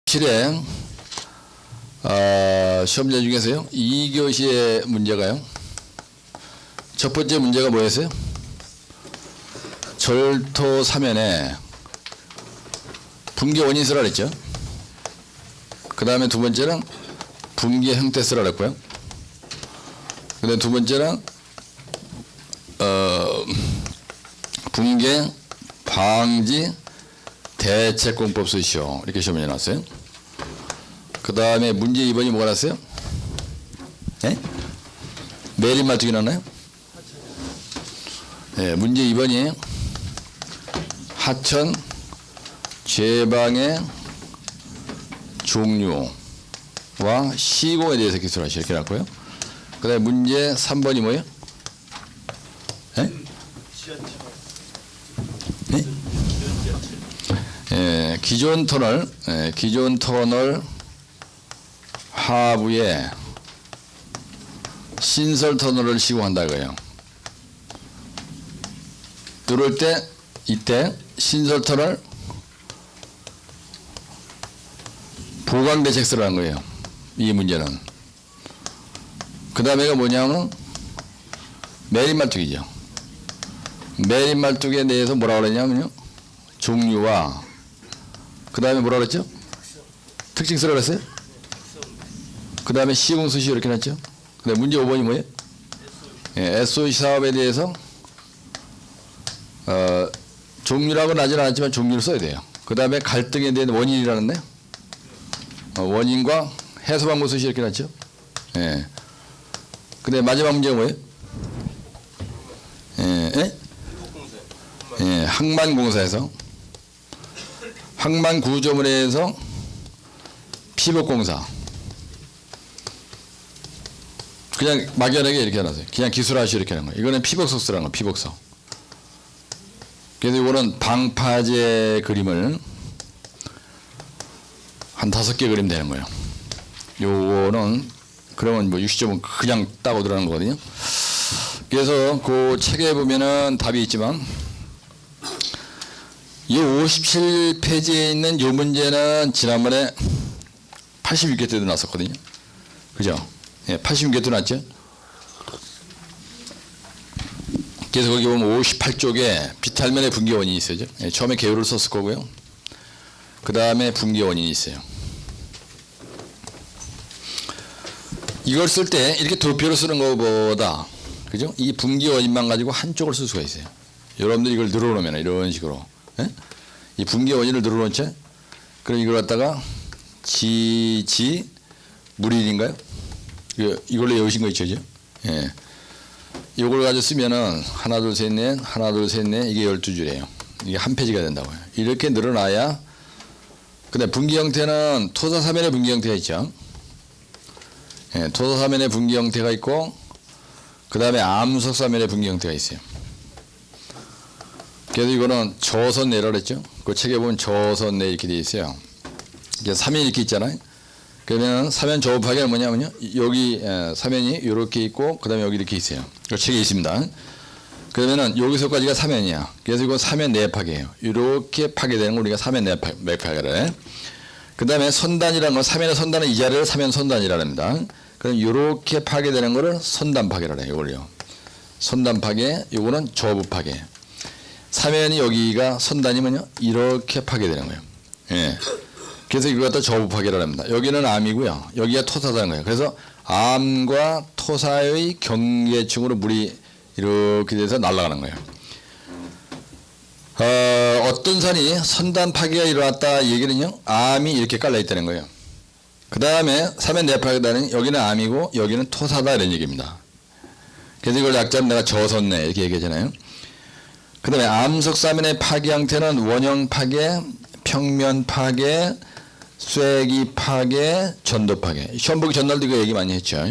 실에 시험자 중에서요 2교시의 문제가요 첫 번째 문제가 뭐였어요? 절토 사면에 붕괴 원인 쓰라 그랬죠. 그 다음에 두 번째는 붕괴 형태 쓰라 그랬고요. 그 다음에 두 번째는 붕괴 방지 대책공법 쓰시오. 이렇게 시험에 나왔어요. 그 다음에 문제 2번이 뭐가 났어요? 네? 내린 말투기 나나요? 네, 문제 2번이 하천 제방의 종류와 시공에 대해서 기술하시오. 이렇게 나왔고요. 그 다음에 문제 3번이 뭐예요? 네? 네? 기존 터널 하부에 신설 터널을 시공한다 이거예요. 이럴 때 이때 신설 터널 보강 대책 쓰라는 거예요. 이 문제는. 그 다음에가 뭐냐면 매립말뚝이죠. 매립말뚝에 대해서 뭐라고 그러냐면요. 종류와 그 다음에 뭐라 그랬죠? 특징 쓰라고 그랬어요? 그 다음에 시공수시 이렇게 놨죠? 그 다음에 문제 5번이 뭐예요? SOC 사업에 대해서 종류라고는 하진 않았지만 종류를 써야 돼요. 그 다음에 갈등에 대한 원인이라는데 원인과 해소 방법 수시 이렇게 놨죠? 그 다음에 마지막 문제가 뭐예요? 항만공사에서 항만구조물에서 피복공사 그냥 막연하게 이렇게 해놨어요. 그냥 기술하시 이렇게 하는 거예요. 이거는 피복석 쓰라는 거예요. 피복석. 그래서 이거는 방파제 그림을 한 5개 그리면 되는 거예요. 요거는 그러면 뭐 60점은 그냥 따고 들어가는 거거든요. 그래서 그 책에 보면은 답이 있지만 이 57페이지에 있는 이 문제는 지난번에 86개 때도 났었거든요. 그죠? 86개 때도 났죠? 그래서 거기 보면 58쪽에 비탈면의 붕괴 원인이 있어요. 처음에 개요를 썼을 거고요. 그 다음에 붕괴 원인이 있어요. 이걸 쓸 때 이렇게 도표로 쓰는 것보다 그죠? 이 붕괴 원인만 가지고 한쪽을 쓸 수가 있어요. 여러분들 이걸 늘어놓으면 이런 식으로 이 붕괴 원인을 늘어놓죠? 그럼 이걸 갖다가 무릴인가요? 이걸로 외우신 거 있죠? 예. 이걸 가지고 쓰면은 하나 둘 셋 넷 이게 12줄이에요. 이게 한 페이지가 된다고요. 이렇게 늘어나야 근데 붕괴 형태는 토사사면의 붕괴 형태가 있죠. 토사사면의 붕괴 형태가 있고 그 다음에 암석사면의 붕괴 형태가 있어요. 그래서 이거는 저선내라 그랬죠. 그 책에 보면 저선내 이렇게 되어 있어요. 이게 사면이 이렇게 있잖아요. 그러면 사면 저업하기는 뭐냐면요. 여기 사면이 이렇게 있고 그 다음에 여기 이렇게 있어요. 그 책에 있습니다. 그러면은 여기서까지가 사면이야. 그래서 이거 사면 내파기예요. 이렇게 파괴되는 걸 우리가 사면 내파기라 해. 그 다음에 선단이라는 건 사면의 선단은 이 자리를 사면 선단이라 합니다. 그럼 이렇게 파괴되는 거를 선단 파괴라 해요. 이걸요. 선단 파괴, 이거는 저부 파괴. 사면이 여기가 선단이면요. 이렇게 파괴되는 거예요. 예. 그래서 이걸 갖다 저부 파괴라 합니다. 여기는 암이고요. 여기가 토사라는 거예요. 그래서 암과 토사의 경계층으로 물이 이렇게 돼서 날아가는 거예요. 어떤 산이 선단 파괴가 일어났다 얘기는요. 암이 이렇게 깔려 있다는 거예요. 그 다음에 사면 내파괴다는 여기는 암이고 여기는 토사다 이런 얘기입니다. 그래서 이걸 약자는 내가 저선내 이렇게 얘기하잖아요. 그 다음에 암석사면의 파괴 형태는 원형 파괴, 평면 파괴, 쐐기 파괴, 전도 파괴. 시험 보기 전날도 이거 얘기 많이 했죠.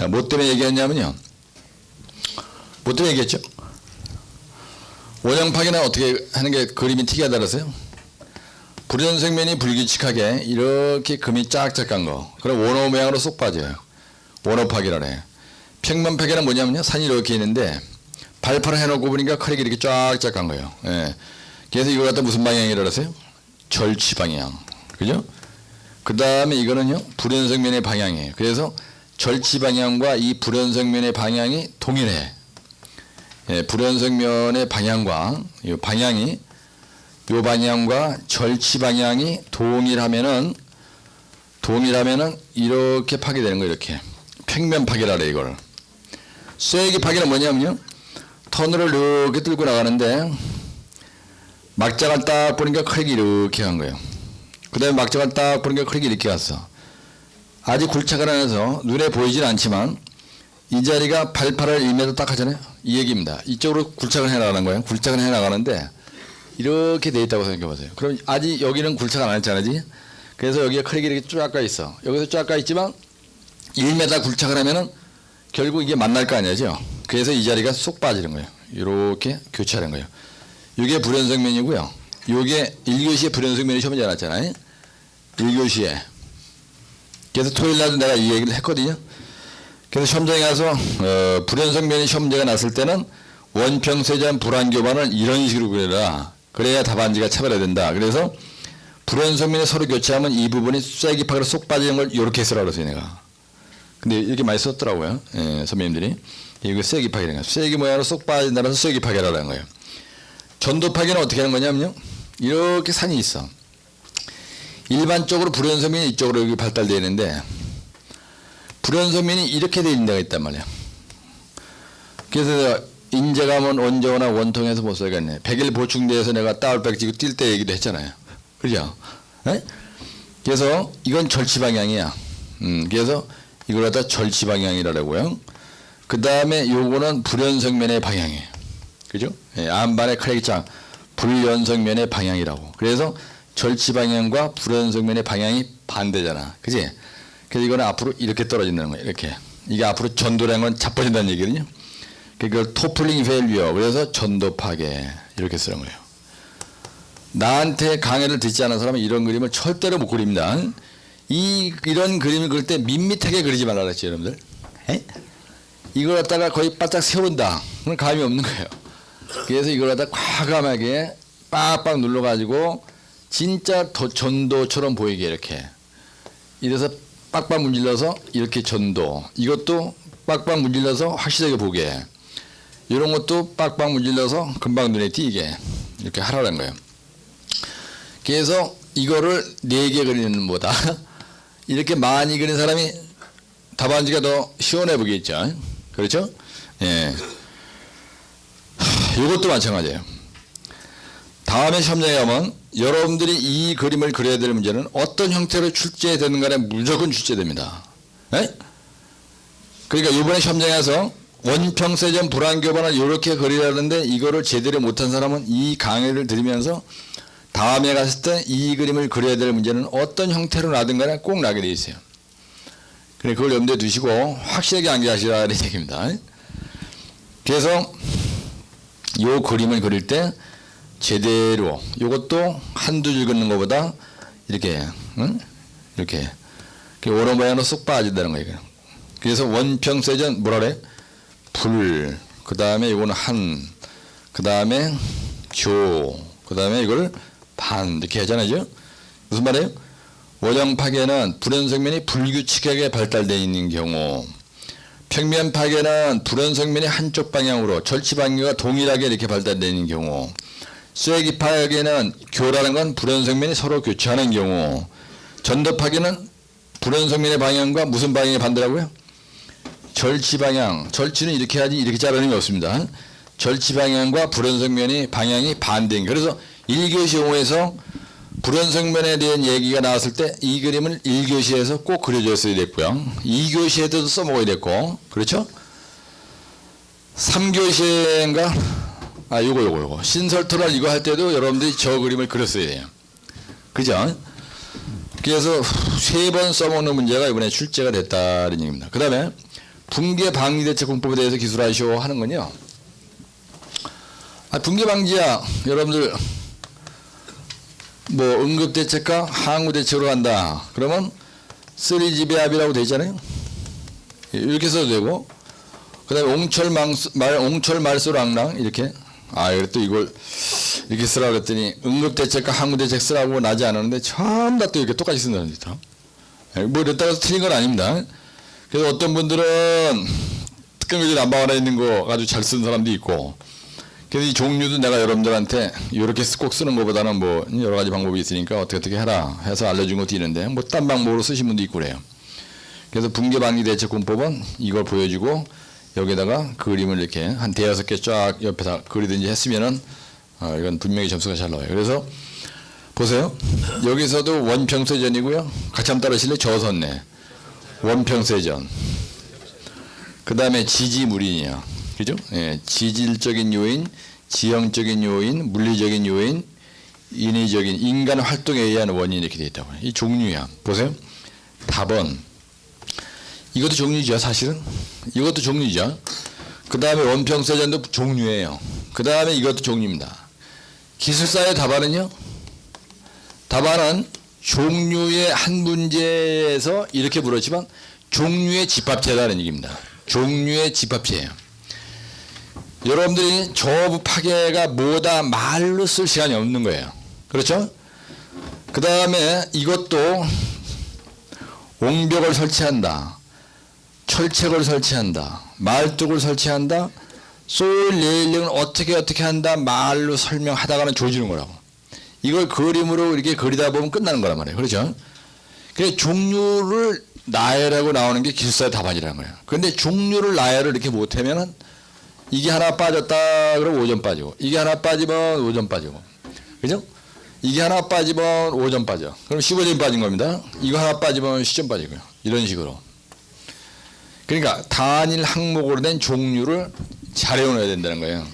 뭐 때문에 얘기했냐면요. 뭐 때문에 얘기했죠? 원형 파괴는 어떻게 하는 게 그림이 특이하다 그랬어요? 불연생면이 불규칙하게 이렇게 금이 쫙쫙 간 거. 그럼 원호 모양으로 쏙 빠져요. 원호 파괴라 해요. 평면 파괴는 뭐냐면요. 산이 이렇게 있는데 발판을 해놓고 보니까 크랙이 이렇게 쫙쫙 간 거예요. 예. 그래서 이걸 갖다 무슨 방향이라고 했어요? 절취 방향. 그죠? 그 다음에 이거는요 불연성면의 방향이에요. 그래서 절치 방향과 이 불연성면의 방향이 동일해. 예, 불연성면의 방향과 이 방향이 요 방향과 절치 방향이 동일하면은 이렇게 파괴되는 거예요. 이렇게 평면 파괴라 그래 이걸. 쐐기 파괴는 뭐냐면요 터널을 이렇게 뚫고 나가는데 막장을 딱 보니까 크랙이 이렇게 간 거예요. 그 다음에 막장을 딱 보니까 크랙이 이렇게 갔어. 아직 굴착을 안 해서 눈에 보이진 않지만 이 자리가 88을 1m 딱 하잖아요. 이 얘기입니다. 이쪽으로 굴착을 해나가는 거예요. 굴착을 해나가는데 이렇게 돼 있다고 생각해 보세요. 그럼 아직 여기는 굴착 안 했잖아요. 그래서 여기에 크랙이 이렇게 쫙 가 있어. 여기서 쫙 가 있지만 1m 굴착을 하면은 결국 이게 만날 거 아니죠. 그래서 이 자리가 쏙 빠지는 거예요. 이렇게 교체하는 거예요. 이게 불연성면이고요. 이게 1교시에 불연성면이 시험 문제 나왔잖아요. 1교시에. 그래서 토요일 날도 내가 이 얘기를 했거든요. 그래서 시험장에 가서 불연성면이 시험 문제가 났을 때는 원평세전 불완교반을 이런 식으로 그려라. 그래야 답안지가 차별화된다. 그래서 불연성면이 서로 교체하면 이 부분이 쐐기파괴로 쏙 빠지는 걸 이렇게 쓰라고 그랬어요 내가. 근데 이렇게 많이 썼더라고요. 예, 선배님들이. 이거 쐐기파괴라는 거예요. 쐐기 모양으로 쏙 빠진다는 쐐기파괴라는 거예요. 전도파괴는 어떻게 하는 거냐면요. 이렇게 산이 있어. 일반적으로 불연성면이 이쪽으로 여기 발달되어 있는데 불연성면이 이렇게 되어 있는 데가 있단 말이야. 그래서 인제감은 원저나 원통에서 못 써야겠네. 100일 보충대에서 내가 따올백 지고 뛸 때 얘기도 했잖아요. 그죠? 네? 그래서 이건 절치방향이야. 그래서 이걸 갖다 절치방향이라고요. 그 다음에 요거는 불연성면의 방향이에요. 그죠? 예, 안반의 크랙장 불연성면의 방향이라고. 그래서 절치방향과 불연성면의 방향이 반대잖아. 그지? 그래서 이거는 앞으로 이렇게 떨어진다는 거예요. 이렇게. 이게 앞으로 전도라는 건 자빠진다는 얘기거든요. 그걸 토플링 밸류어. 그래서 전도 파괴. 이렇게 쓰는 거예요. 나한테 강의를 듣지 않은 사람은 이런 그림을 절대로 못 그립니다. 이런 그림을 그릴 때 밋밋하게 그리지 말라 그랬죠, 여러분들. 에? 이걸 갖다가 거의 바짝 세운다. 그럼 감이 없는 거예요. 그래서 이걸 갖다가 과감하게 빡빡 눌러가지고 진짜 전도처럼 보이게 이렇게. 이래서 빡빡 문질러서 이렇게 전도. 이것도 빡빡 문질러서 확실하게 보게. 이런 것도 빡빡 문질러서 금방 눈에 띄게 이렇게 하라는 거예요. 그래서 이거를 4개 그리는 보다 이렇게 많이 그린 사람이 답안지가 더 시원해 보겠죠. 그렇죠? 예. 이것도 마찬가지예요. 다음에 시험장에 가면 여러분들이 이 그림을 그려야 될 문제는 어떤 형태로 출제되는 간에 무조건 출제됩니다. 예? 그러니까 이번에 시험장에 가서 원평세전 불완교반을 이렇게 그리라는데 이거를 제대로 못한 사람은 이 강의를 들으면서 다음에 갔을 때 이 그림을 그려야 될 문제는 어떤 형태로 나든 간에 꼭 나게 돼 있어요. 그래 그걸 염두에 두시고 확실하게 암기하시라는 얘기입니다. 그래서 이 그림을 그릴 때 제대로 이것도 한두 줄 긋는 것보다 이렇게 이렇게 오른 모양으로 쏙 빠진다는 거예요. 그래서 원평세전 뭐라 그래? 불, 그 다음에 이거는 한, 그 다음에 교, 그 다음에 이걸 반 이렇게 하잖아요. 무슨 말이에요? 원형 파괴는 불연성면이 불규칙하게 발달되어 있는 경우, 평면 파괴는 불연성면이 한쪽 방향으로 절치 방향과 동일하게 이렇게 발달되어 있는 경우, 쐐기 파괴는 교라는 건 불연성면이 서로 교차하는 경우, 전도 파괴는 불연성면의 방향과 무슨 방향이 반대라고요? 절치 방향. 절치는 이렇게 하지 이렇게 자르는 게 없습니다. 절치 방향과 불연성면의 방향이 반대인 거예요. 그래서 1교시 용어에서 불연성면에 대한 얘기가 나왔을 때 이 그림을 1교시에서 꼭 그려줬어야 됐고요. 2교시에도 써먹어야 됐고, 그렇죠? 3교시인가? 요거. 신설토랄 이거 할 때도 여러분들이 저 그림을 그렸어야 돼요. 그죠? 그래서 3번 써먹는 문제가 이번에 출제가 됐다는 얘기입니다. 그 다음에 붕괴 방지 대책 공법에 대해서 기술하시오 하는 건요. 붕괴 방지야, 여러분들 뭐 응급대책과 항우대책으로 간다. 그러면 3지배합이라고 되어 있잖아요. 이렇게 써도 되고, 그 다음에 옹철말소랑랑 이렇게. 또 이걸 이렇게 쓰라고 그랬더니 응급대책과 항우대책 쓰라고 나지 않았는데 전부 다 또 이렇게 똑같이 쓴다는 거죠. 뭐 이랬다고 해서 틀린 건 아닙니다. 그래서 어떤 분들은 특강교재 난방 하나 있는 거 아주 잘 쓰는 사람도 있고, 그래서 이 종류도 내가 여러분들한테 이렇게 꼭 쓰는 것보다는 뭐 여러 가지 방법이 있으니까 어떻게 해라 해서 알려준 것도 있는데, 뭐 딴 방법으로 쓰신 분도 있고 그래요. 그래서 붕괴방지대책군법은 이걸 보여주고 여기다가 그림을 이렇게 한 대여섯 개 쫙 옆에다 그리든지 했으면은 이건 분명히 점수가 잘 나와요. 그래서 보세요. 여기서도 원평세전이고요. 같이 한번 따라하실래요? 저선내 원평세전. 그 다음에 지지물인이요. 그죠? 예, 지질적인 요인, 지형적인 요인, 물리적인 요인, 인위적인 인간 활동에 의한 원인이 이렇게 되어 있다고요. 이 종류야. 보세요. 답은 이것도 종류죠. 사실은 이것도 종류죠. 그 다음에 원평세전도 종류예요. 그 다음에 이것도 종류입니다. 기술사의 답안은요. 답안은 종류의 한 문제에서 이렇게 물었지만 종류의 집합체라는 얘기입니다. 종류의 집합체예요. 여러분들이 저부 파괴가 뭐다 말로 쓸 시간이 없는 거예요. 그렇죠? 그 다음에 이것도 옹벽을 설치한다, 철책을 설치한다, 말뚝을 설치한다, 소일 레일링을 어떻게 한다 말로 설명하다가는 조지는 거라고. 이걸 그림으로 이렇게 그리다 보면 끝나는 거란 말이에요. 그렇죠? 그래서 종류를 나열하고 나오는 게 기술사의 답안이라는 거예요. 그런데 종류를 나열을 이렇게 못하면은 이게 하나 빠졌다 그러면 5점 빠지고, 이게 하나 빠지면 5점 빠지고, 그죠? 이게 하나 빠지면 5점 빠져. 그럼 15점 빠진 겁니다. 이거 하나 빠지면 10점 빠지고요. 이런 식으로. 그러니까 단일 항목으로 된 종류를 잘 외워놔야 된다는 거예요.